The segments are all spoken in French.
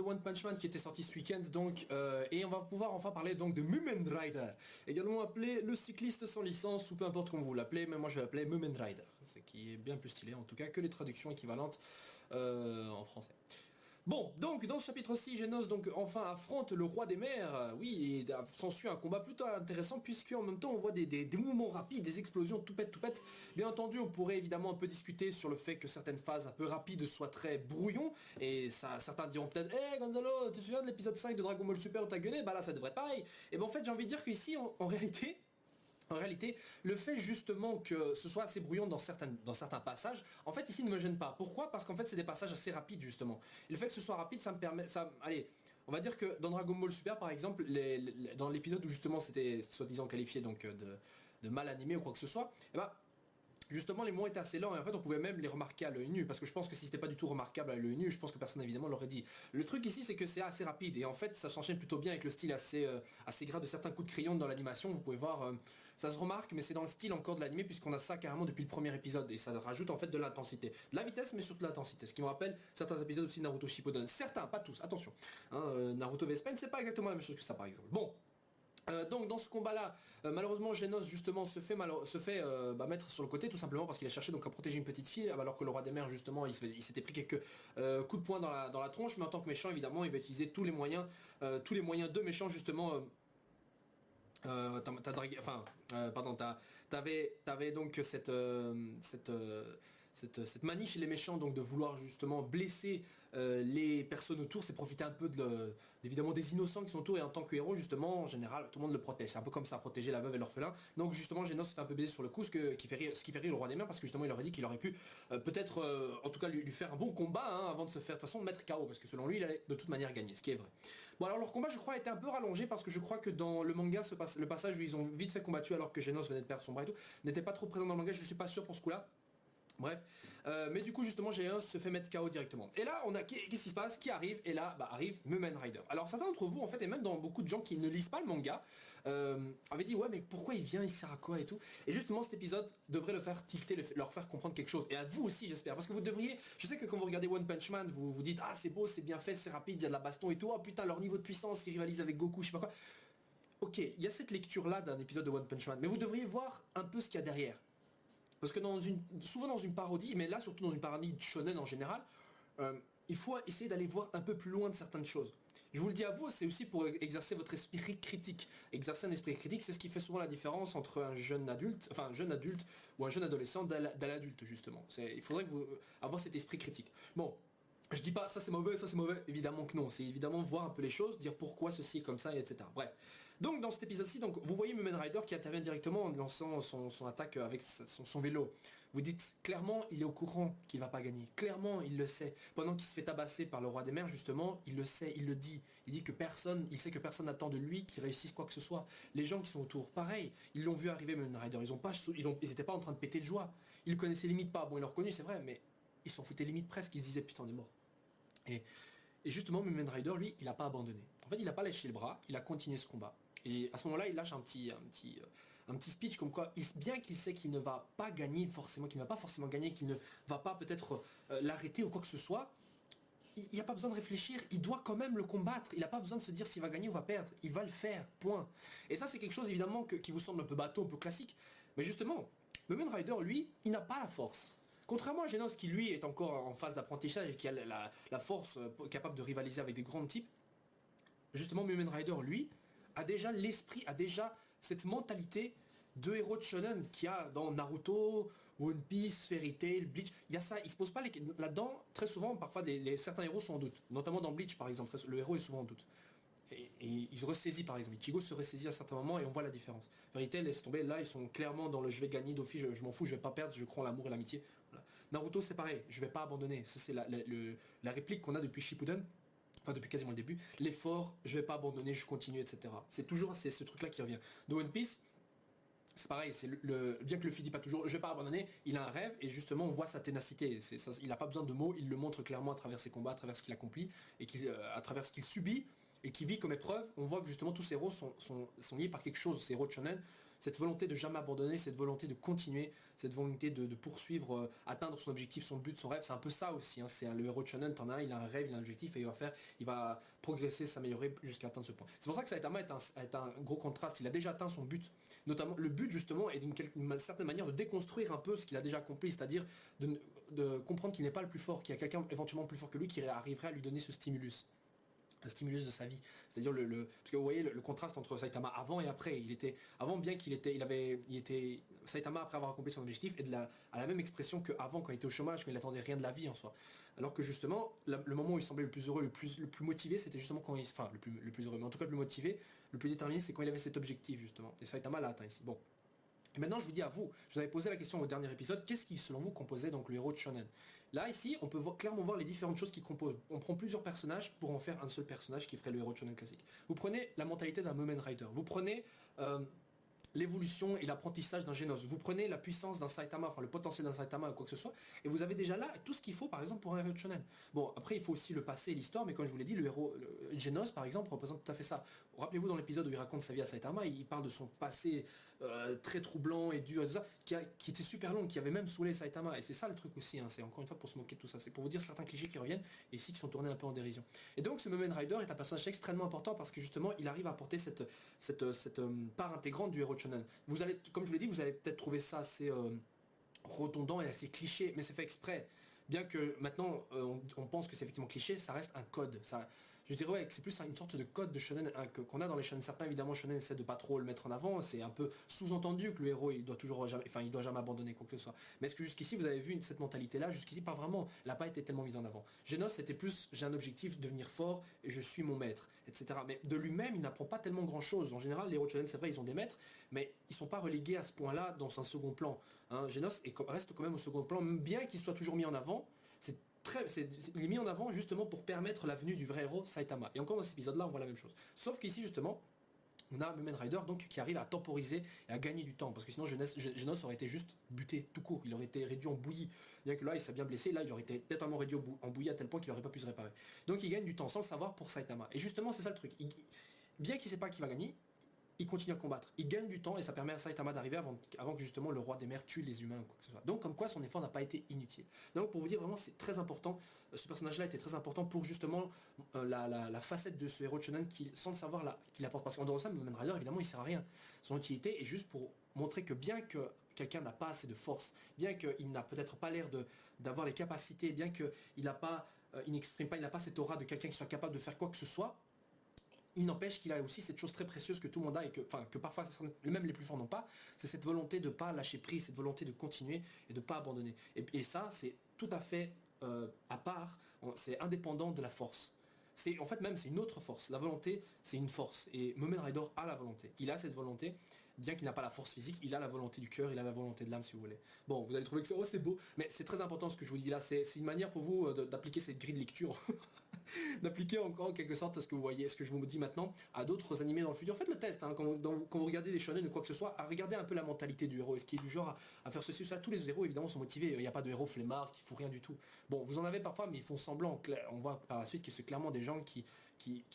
One Punch Man qui était sorti ce week-end donc et on va pouvoir enfin parler donc de Mumen Rider, également appelé le cycliste sans licence ou peu importe comment vous l'appelez, mais moi je vais l'appeler Mumen Rider, ce qui est bien plus stylé en tout cas que les traductions équivalentes en français. Bon, donc dans ce chapitre-ci, Genos donc enfin affronte le roi des mers, oui, et s'ensuit un combat plutôt intéressant puisque en même temps on voit des mouvements rapides, des explosions tout pète. Bien entendu, on pourrait évidemment un peu discuter sur le fait que certaines phases un peu rapides soient très brouillons, et ça, certains diront peut-être hey, Gonzalo, tu te souviens de l'épisode 5 de Dragon Ball Super où t'as gueulé? Bah là ça devrait être pareil. Et ben en fait j'ai envie de dire qu'ici en réalité, le fait justement que ce soit assez brouillon dans certains passages, en fait ici ne me gêne pas. Pourquoi? Parce qu'en fait c'est des passages assez rapides justement. Et le fait que ce soit rapide, ça me permet... allez, on va dire que dans Dragon Ball Super par exemple, dans l'épisode où justement c'était soi-disant qualifié donc de mal animé ou quoi que ce soit, et ben justement les mots étaient assez lents et en fait on pouvait même les remarquer à l'œil nu, parce que je pense que si c'était pas du tout remarquable à l'œil nu, je pense que personne évidemment l'aurait dit. Le truc ici c'est que c'est assez rapide et en fait ça s'enchaîne plutôt bien avec le style assez gras de certains coups de crayon dans l'animation. Vous pouvez voir, ça se remarque, mais c'est dans le style encore de l'animé puisqu'on a ça carrément depuis le premier épisode et ça rajoute en fait de l'intensité, de la vitesse mais surtout de l'intensité, ce qui me rappelle certains épisodes aussi de Naruto Shippuden, certains, pas tous, attention, hein, Naruto Vespen c'est pas exactement la même chose que ça par exemple. Bon, donc dans ce combat là, malheureusement Genos justement se fait mettre sur le côté tout simplement parce qu'il a cherché donc à protéger une petite fille, alors que le roi des mers justement il s'était pris quelques coups de poing dans la tronche, mais en tant que méchant évidemment il va utiliser tous les moyens de méchant justement. T'as dragué, enfin, pardon, t'avais donc cette manie chez les méchants donc de vouloir justement blesser les personnes autour, c'est profiter un peu évidemment des innocents qui sont autour, et en tant que héros justement en général tout le monde le protège, c'est un peu comme ça, protéger la veuve et l'orphelin. Donc justement Genos se fait un peu baiser sur le coup, ce qui fait rire le roi des mers, parce que justement il aurait dit qu'il aurait pu peut-être en tout cas lui faire un bon combat hein, avant de se faire de toute façon mettre KO, parce que selon lui il allait de toute manière gagner, ce qui est vrai. Bon alors leur combat je crois a été un peu rallongé parce que je crois que dans le manga le passage où ils ont vite fait combattu alors que Genos venait de perdre son bras et tout n'était pas trop présent dans le manga, je suis pas sûr pour ce coup là. Bref, mais du coup justement Genos se fait mettre KO directement. Et là on a qu'est-ce qui se passe, qui arrive, et là bah arrive Mumen Rider. Alors certains d'entre vous en fait, et même dans beaucoup de gens qui ne lisent pas le manga, avaient dit ouais mais pourquoi il vient, il sert à quoi et tout. Et justement cet épisode devrait le faire tilter, leur faire comprendre quelque chose. Et à vous aussi j'espère, parce que vous devriez, je sais que quand vous regardez One Punch Man, vous vous dites ah c'est beau, c'est bien fait, c'est rapide, il y a de la baston et tout, oh putain leur niveau de puissance, ils rivalisent avec Goku, je sais pas quoi. Ok, il y a cette lecture là d'un épisode de One Punch Man, mais vous devriez voir un peu ce qu'il y a derrière. Parce que souvent dans une parodie, mais là surtout dans une parodie de shonen en général, il faut essayer d'aller voir un peu plus loin de certaines choses. Je vous le dis à vous, c'est aussi pour exercer votre esprit critique. Exercer un esprit critique, c'est ce qui fait souvent la différence entre un jeune adulte ou un jeune adolescent d'un l'adulte justement. Il faudrait que vous avoir cet esprit critique. Bon. Je dis pas ça c'est mauvais, évidemment que non, c'est évidemment voir un peu les choses, dire pourquoi ceci est comme ça, etc. Bref. Donc dans cet épisode-ci, donc vous voyez Mumen Rider qui intervient directement en lançant son attaque avec son vélo. Vous dites clairement il est au courant qu'il va pas gagner, clairement il le sait. Pendant qu'il se fait tabasser par le roi des mers justement, il le sait, il le dit. Il dit que il sait que personne n'attend de lui qu'il réussisse quoi que ce soit. Les gens qui sont autour, pareil, ils l'ont vu arriver Mumen Rider, ils étaient pas en train de péter de joie. Ils le connaissaient limite pas, bon ils l'ont reconnu c'est vrai, mais ils s'en foutaient limite presque, ils se disaient putain on est mort. Et justement, Mumen Rider, lui, il n'a pas abandonné. En fait, il n'a pas lâché le bras, il a continué ce combat. Et à ce moment-là, il lâche un petit speech comme quoi, bien qu'il sait qu'il ne va pas gagner forcément, qu'il ne va pas forcément gagner, qu'il ne va pas peut-être l'arrêter ou quoi que ce soit, il n'y a pas besoin de réfléchir, il doit quand même le combattre. Il n'a pas besoin de se dire s'il va gagner ou va perdre. Il va le faire, point. Et ça, c'est quelque chose évidemment qui vous semble un peu bateau, un peu classique. Mais justement, Mumen Rider, lui, il n'a pas la force. Contrairement à Genos qui lui est encore en phase d'apprentissage et qui a la force capable de rivaliser avec des grands types, justement Mumen Rider lui a déjà cette mentalité de héros de shonen qu'il y a dans Naruto, One Piece, Fairy Tail, Bleach. Il y a ça, il se pose pas là-dedans, très souvent parfois certains héros sont en doute, notamment dans Bleach par exemple, le héros est souvent en doute. Et il se ressaisit par exemple, Ichigo se ressaisit à certains moments et on voit la différence. Fairy Tail laisse tomber, là ils sont clairement dans le je vais gagner d'office, je m'en fous, je vais pas perdre, je crois en l'amour et l'amitié. Voilà. Naruto c'est pareil, je vais pas abandonner, ça c'est la réplique qu'on a depuis Shippuden, enfin depuis quasiment le début, l'effort, je vais pas abandonner, je continue, etc. C'est toujours ce truc là qui revient. De One Piece, c'est pareil, bien que Luffy dit pas toujours je vais pas abandonner, il a un rêve et justement on voit sa ténacité. Il n'a pas besoin de mots, il le montre clairement à travers ses combats, à travers ce qu'il accomplit et à travers ce qu'il subit et qui vit comme épreuve. On voit que justement tous ces héros sont liés par quelque chose, ces héros de shonen, cette volonté de jamais abandonner, cette volonté de continuer, cette volonté de poursuivre, atteindre son objectif, son but, son rêve. C'est un peu ça aussi, hein. C'est le héros de shonen, t'en as un, il a un rêve, il a un objectif et il va progresser, s'améliorer jusqu'à atteindre ce point. C'est pour ça que Saitama est un gros contraste. Il a déjà atteint son but. Notamment, le but justement est d'une certaine manière de déconstruire un peu ce qu'il a déjà accompli, c'est-à-dire de comprendre qu'il n'est pas le plus fort, qu'il y a quelqu'un éventuellement plus fort que lui qui arriverait à lui donner ce stimulus. Un stimulus de sa vie, c'est-à-dire parce que vous voyez le contraste entre Saitama avant et après. Il était avant, bien qu'il était, il était Saitama après avoir accompli son objectif et à la même expression qu'avant quand il était au chômage, quand il n'attendait rien de la vie en soi. Alors que justement le moment où il semblait le plus heureux, le plus motivé, c'était justement quand enfin le plus heureux, mais en tout cas le plus motivé, le plus déterminé, c'est quand il avait cet objectif justement. Et Saitama l'a atteint ici. Bon. Et maintenant, je vous dis à vous, je vous avais posé la question au dernier épisode, qu'est-ce qui, selon vous, composait donc le héros de Shonen? Là, ici, on peut clairement voir les différentes choses qui composent. On prend plusieurs personnages pour en faire un seul personnage qui ferait le héros de Shonen classique. Vous prenez la mentalité d'un Mumen Rider, vous prenez l'évolution et l'apprentissage d'un Genos, vous prenez la puissance d'un Saitama, enfin le potentiel d'un Saitama ou quoi que ce soit, et vous avez déjà là tout ce qu'il faut, par exemple, pour un héros de Shonen. Bon, après, il faut aussi le passé et l'histoire, mais comme je vous l'ai dit, le héros Genos, par exemple, représente tout à fait ça. Rappelez-vous dans l'épisode où il raconte sa vie à Saitama, il parle de son passé très troublant et dur et tout ça, qui était super long, qui avait même saoulé Saitama. Et c'est ça le truc aussi, hein, c'est encore une fois pour se moquer de tout ça. C'est pour vous dire certains clichés qui reviennent et ici qui sont tournés un peu en dérision. Et donc ce Mumen Rider est un personnage extrêmement important parce que justement il arrive à apporter cette part intégrante du héros de shonen. Vous allez, comme je vous l'ai dit, vous allez peut-être trouver ça assez redondant et assez cliché, mais c'est fait exprès. Bien que maintenant on pense que c'est effectivement cliché, ça reste un code. Je dirais ouais, que c'est plus une sorte de code de shonen hein, qu'on a dans les shonen. Certains évidemment shonen essaient de pas trop le mettre en avant. C'est un peu sous-entendu que le héros il doit jamais abandonner quoi que ce soit. Mais est-ce que jusqu'ici vous avez vu cette mentalité là? Jusqu'ici pas vraiment. Elle n'a pas été tellement mise en avant. Genos c'était plus j'ai un objectif, devenir fort et je suis mon maître, etc. Mais de lui-même il n'apprend pas tellement grand chose. En général les héros de shonen c'est vrai ils ont des maîtres, mais ils sont pas relégués à ce point-là dans un second plan. Hein, Genos reste quand même au second plan, bien qu'il soit toujours mis en avant. Il est mis en avant justement pour permettre la venue du vrai héros Saitama. Et encore dans cet épisode-là, on voit la même chose. Sauf qu'ici justement, on a Mumen Rider donc qui arrive à temporiser et à gagner du temps. Parce que sinon Genos aurait été juste buté tout court. Il aurait été réduit en bouillie. Bien que là il s'est bien blessé, là il aurait été totalement réduit en bouillie à tel point qu'il n'aurait pas pu se réparer. Donc il gagne du temps sans le savoir pour Saitama. Et justement c'est ça le truc. Bien qu'il ne sait pas qui va gagner, il continue à combattre. Il gagne du temps et ça permet à Saitama d'arriver avant que justement le roi des mers tue les humains ou quoi que ce soit. Donc comme quoi son effort n'a pas été inutile. Donc pour vous dire vraiment c'est très important, ce personnage-là était très important pour justement la facette de ce héros de shonen sans le savoir qu'il apporte. Parce qu'en dehors de ça, Mumen Rider évidemment il sert à rien. Son utilité est juste pour montrer que bien que quelqu'un n'a pas assez de force, bien qu'il n'a peut-être pas l'air d'avoir les capacités, bien qu'il n'a pas, il n'exprime pas, il n'a pas cette aura de quelqu'un qui soit capable de faire quoi que ce soit, il n'empêche qu'il a aussi cette chose très précieuse que tout le monde a et que parfois même les plus forts n'ont pas, c'est cette volonté de ne pas lâcher prise, cette volonté de continuer et de ne pas abandonner. Et ça, c'est tout à fait à part, c'est indépendant de la force. En fait même c'est une autre force. La volonté, c'est une force. Et Mumen Rider a la volonté. Il a cette volonté, bien qu'il n'a pas la force physique, il a la volonté du cœur, il a la volonté de l'âme si vous voulez. Bon, vous allez trouver que c'est beau, mais c'est très important ce que je vous dis là. C'est une manière pour vous d'appliquer cette grille de lecture. D'appliquer encore en quelque sorte ce que vous voyez, ce que je vous dis maintenant à d'autres animés dans le futur. Faites le test hein, quand vous regardez des shonen ou quoi que ce soit, à regarder un peu la mentalité du héros. Est-ce qu'il est du genre à faire ceci ou ça? Tous les héros évidemment sont motivés. Il n'y a pas de héros flemmard qui font rien du tout. Bon, vous en avez parfois, mais ils font semblant. On voit par la suite que c'est clairement des gens qui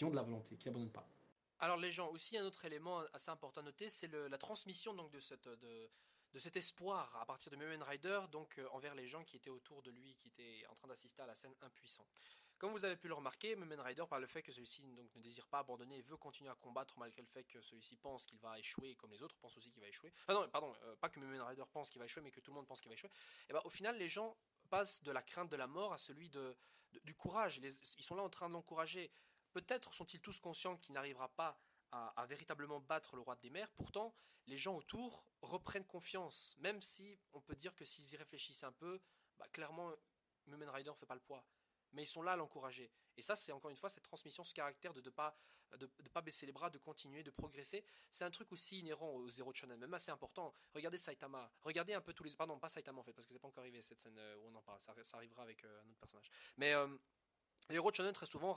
ont de la volonté, qui abandonnent pas. Alors les gens, aussi un autre élément assez important à noter, c'est la transmission donc de cet espoir à partir de Mumen Rider donc envers les gens qui étaient autour de lui, qui étaient en train d'assister à la scène impuissants. Comme vous avez pu le remarquer, Mumen Rider, par le fait que celui-ci donc ne désire pas abandonner et veut continuer à combattre malgré le fait que celui-ci pense qu'il va échouer, comme les autres pensent aussi qu'il va échouer. Ah non, pardon, pas que Mumen Rider pense qu'il va échouer, mais que tout le monde pense qu'il va échouer. Et ben, au final, les gens passent de la crainte de la mort à celui du courage. Ils sont là en train de l'encourager. Peut-être sont-ils tous conscients qu'il n'arrivera pas à véritablement battre le roi des mers. Pourtant, les gens autour reprennent confiance, même si on peut dire que s'ils y réfléchissent un peu, bah, clairement, Mumen Rider ne fait pas le poids. Mais ils sont là à l'encourager. Et ça, c'est encore une fois cette transmission, ce caractère de ne pas baisser les bras, de continuer, de progresser. C'est un truc aussi inhérent aux héros de shonen, même assez important. Regardez Saitama, regardez un peu tous les... Pardon, pas Saitama en fait, parce que c'est pas encore arrivé cette scène où on en parle. Ça arrivera avec un autre personnage. Mais Les héros de shonen très souvent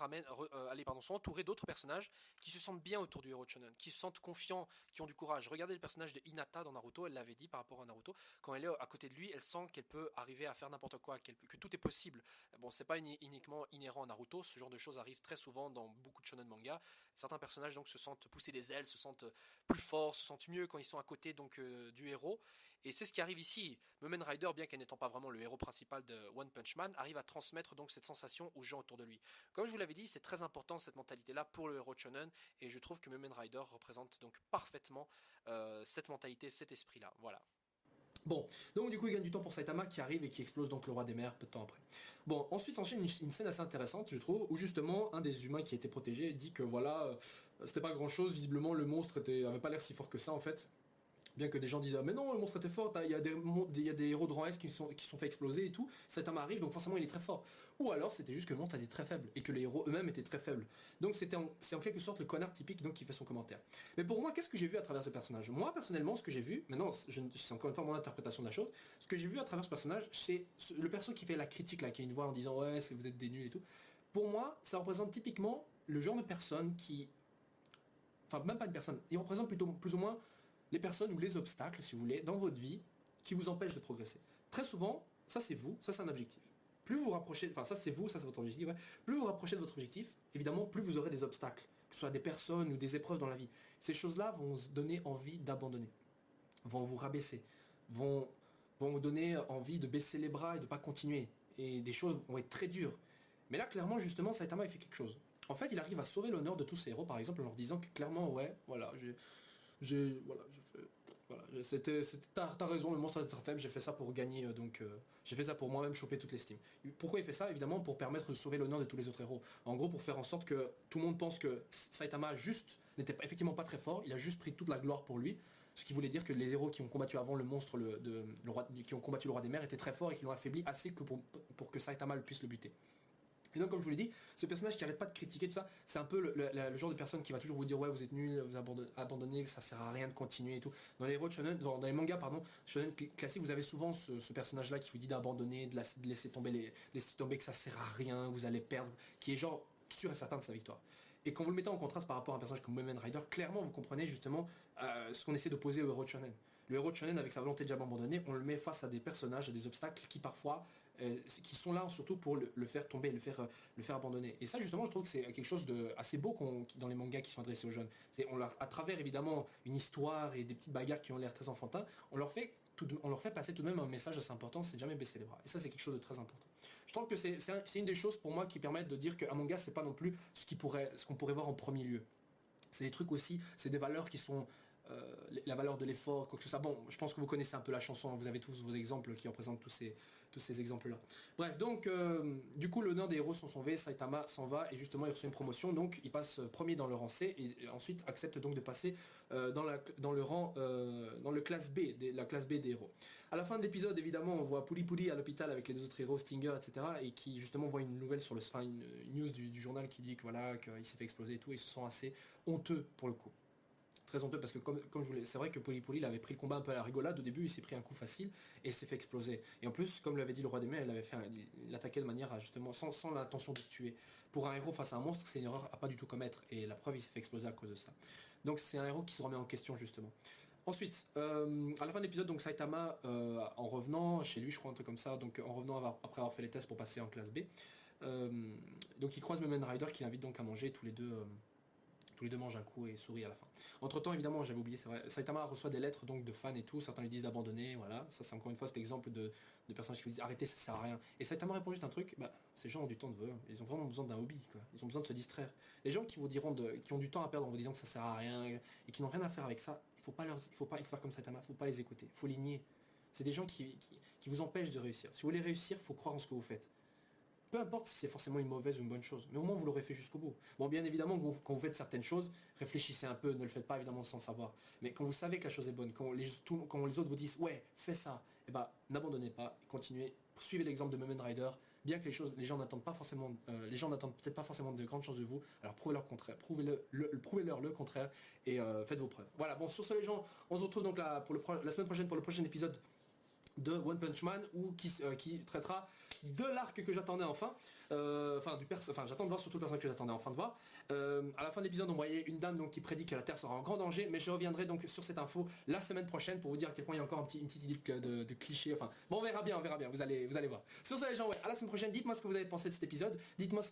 sont entourés d'autres personnages qui se sentent bien autour du héros de shonen, qui se sentent confiants, qui ont du courage. Regardez le personnage de Hinata dans Naruto, elle l'avait dit par rapport à Naruto, quand elle est à côté de lui, elle sent qu'elle peut arriver à faire n'importe quoi, que tout est possible. Bon, c'est pas uniquement inhérent à Naruto, ce genre de choses arrive très souvent dans beaucoup de shonen manga. Certains personnages donc se sentent pousser des ailes, se sentent plus forts, se sentent mieux quand ils sont à côté du héros. Et c'est ce qui arrive ici. Mumen Rider, bien qu'elle n'étant pas vraiment le héros principal de One Punch Man, arrive à transmettre donc cette sensation aux gens autour de lui. Comme je vous l'avais dit, c'est très important cette mentalité-là pour le héros de shonen, et je trouve que Mumen Rider représente donc parfaitement cette mentalité, cet esprit-là. Voilà. Bon, donc du coup il gagne du temps pour Saitama qui arrive et qui explose donc le roi des mers peu de temps après. Bon, ensuite s'enchaîne une scène assez intéressante je trouve, où justement un des humains qui était protégé dit que voilà, c'était pas grand chose, visiblement le monstre avait pas l'air si fort que ça en fait. Bien que des gens disent ah, mais non le monstre était fort, il y a des héros de rang S qui sont fait exploser et tout, Saitama arrive donc forcément il est très fort. Ou alors c'était juste que le monstre était très faible et que les héros eux-mêmes étaient très faibles. Donc c'est en quelque sorte le connard typique donc qui fait son commentaire. Mais pour moi qu'est-ce que j'ai vu à travers ce personnage? Moi personnellement ce que j'ai vu, maintenant c'est encore une fois mon interprétation de la chose, ce que j'ai vu à travers ce personnage c'est le perso qui fait la critique là, qui a une voix en disant ouais vous êtes des nuls et tout. Pour moi ça représente typiquement le genre de personne qui... Enfin même pas une personne, il représente plutôt plus ou moins les personnes ou les obstacles, si vous voulez, dans votre vie qui vous empêchent de progresser. Très souvent, ça c'est vous, ça c'est un objectif. Plus vous rapprochez, enfin ça c'est vous, ça c'est votre objectif, ouais. Plus vous rapprochez de votre objectif, évidemment, plus vous aurez des obstacles, que ce soit des personnes ou des épreuves dans la vie. Ces choses-là vont vous donner envie d'abandonner, vont vous rabaisser, vont, vont vous donner envie de baisser les bras et de ne pas continuer. Et des choses vont être très dures. Mais là, clairement, justement, Saitama il fait quelque chose. En fait, il arrive à sauver l'honneur de tous ses héros, par exemple, en leur disant que clairement, ouais, voilà, voilà, t'as raison, le monstre est très faible, j'ai fait ça pour gagner, j'ai fait ça pour moi-même choper toute l'estime. Pourquoi il fait ça? Évidemment pour permettre de sauver l'honneur de tous les autres héros. En gros pour faire en sorte que tout le monde pense que Saitama juste n'était effectivement pas très fort, il a juste pris toute la gloire pour lui. Ce qui voulait dire que les héros qui ont combattu avant le monstre, qui ont combattu le roi des mers étaient très forts et qui l'ont affaibli assez que pour que Saitama puisse le buter. Et donc comme je vous l'ai dit, ce personnage qui arrête pas de critiquer tout ça, c'est un peu le genre de personne qui va toujours vous dire ouais vous êtes nul, vous abandonnez, que ça sert à rien de continuer et tout. Dans les héros de shonen, dans les mangas pardon, shonen classiques, vous avez souvent ce personnage là qui vous dit d'abandonner, de laisser tomber que ça sert à rien, vous allez perdre, qui est genre sûr et certain de sa victoire. Et quand vous le mettez en contraste par rapport à un personnage comme Mumen Rider, clairement vous comprenez justement ce qu'on essaie d'opposer au héros de shonen. Le héros de shonen avec sa volonté de jamais abandonner, on le met face à des personnages, à des obstacles qui parfois qui sont là surtout pour le faire tomber, le faire abandonner. Et ça justement je trouve que c'est quelque chose de assez beau dans les mangas qui sont adressés aux jeunes. À travers évidemment une histoire et des petites bagarres qui ont l'air très enfantins, on leur fait passer tout de même un message assez important, c'est de jamais baisser les bras. Et ça c'est quelque chose de très important. Je trouve que c'est une des choses pour moi qui permettent de dire qu'un manga c'est pas non plus ce qu'on pourrait voir en premier lieu. C'est des trucs aussi, c'est des valeurs qui sont la valeur de l'effort, quoi que ce soit. Bon, je pense que vous connaissez un peu la chanson, vous avez tous vos exemples qui représentent tous ces exemples-là. Bref, donc, du coup, l'honneur des héros sont sauvés, Saitama s'en va, et justement, il reçoit une promotion, donc il passe premier dans le rang C, et ensuite accepte donc de passer dans le classe B, la classe B des héros. À la fin de l'épisode, évidemment, on voit Puli Puli à l'hôpital avec les deux autres héros, Stinger, etc., et qui justement voit une nouvelle une news du journal qui dit que voilà, qu'il s'est fait exploser et tout, et ils se sent assez honteux pour le coup. Très honteux parce que comme je voulais, c'est vrai que Poli il avait pris le combat un peu à la rigolade au début, il s'est pris un coup facile et s'est fait exploser. Et en plus, comme l'avait dit le roi des mers, il attaquait de manière à justement sans l'intention de tuer. Pour un héros face à un monstre, c'est une erreur à pas du tout commettre et la preuve il s'est fait exploser à cause de ça. Donc c'est un héros qui se remet en question justement. Ensuite, à la fin de l'épisode, donc Saitama, en revenant chez lui, je crois un truc comme ça, donc en revenant après avoir fait les tests pour passer en classe B, donc il croise Mumen Rider qui l'invite donc à manger tous les deux mangent un coup et sourient à la fin. Entre temps, évidemment, j'avais oublié, c'est vrai, Saitama reçoit des lettres donc de fans et tout, certains lui disent d'abandonner, voilà. Ça c'est encore une fois cet exemple de personnages qui lui disent arrêtez, ça sert à rien. Et Saitama répond juste un truc, bah ces gens ont du temps de vœux, ils ont vraiment besoin d'un hobby, quoi. Ils ont besoin de se distraire. Les gens qui vous diront qui ont du temps à perdre en vous disant que ça sert à rien et qui n'ont rien à faire avec ça, il faut pas faire comme Saitama, il faut pas les écouter, il faut les nier. C'est des gens qui vous empêchent de réussir. Si vous voulez réussir, il faut croire en ce que vous faites. Peu importe si c'est forcément une mauvaise ou une bonne chose, mais au moins vous l'aurez fait jusqu'au bout. Bon, bien évidemment, quand vous faites certaines choses, réfléchissez un peu, ne le faites pas évidemment sans savoir. Mais quand vous savez que la chose est bonne, quand les autres vous disent ouais, fais ça, et bah n'abandonnez pas, continuez, suivez l'exemple de Mumen Rider. Bien que les gens n'attendent pas forcément, les gens n'attendent peut-être pas forcément de grandes choses de vous, alors prouvez-leur le contraire, prouvez-leur le contraire et faites vos preuves. Voilà, bon sur ce les gens, on se retrouve donc là la semaine prochaine pour le prochain épisode de One Punch Man qui traitera de l'arc que j'attendais enfin. j'attends de voir surtout le personnage que j'attendais enfin de voir. À la fin de l'épisode, on voyait une dame donc qui prédit que la Terre sera en grand danger, mais je reviendrai donc sur cette info la semaine prochaine pour vous dire à quel point il y a encore une petite idée de cliché. Enfin, bon, on verra bien, vous allez voir. Sur ça les gens, ouais, à la semaine prochaine, dites-moi ce que vous avez pensé de cet épisode, dites-moi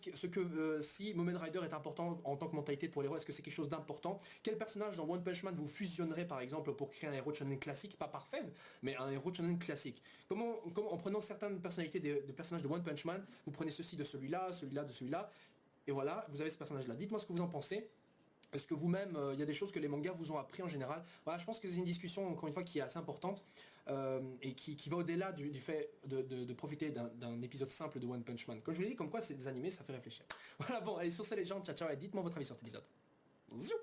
si Moment Rider est important en tant que mentalité pour les héros, est-ce que c'est quelque chose d'important, quel personnage dans One Punch Man vous fusionnerez par exemple pour créer un héros shonen classique, pas parfait, mais un héros shonen classique. Comment en prenant certaines personnalités de personnages de One Punch Man, vous prenez ceci de celui-là, celui-là de celui-là, et voilà, vous avez ce personnage-là. Dites-moi ce que vous en pensez. Est-ce que vous-même, il y a des choses que les mangas vous ont appris en général? Voilà, je pense que c'est une discussion, encore une fois, qui est assez importante et qui va au-delà du fait de profiter d'un épisode simple de One Punch Man. Comme je vous l'ai dit, comme quoi c'est des animés, ça fait réfléchir. Voilà, bon, allez, sur ça les gens, ciao ciao, et dites-moi votre avis sur cet épisode. Ziou.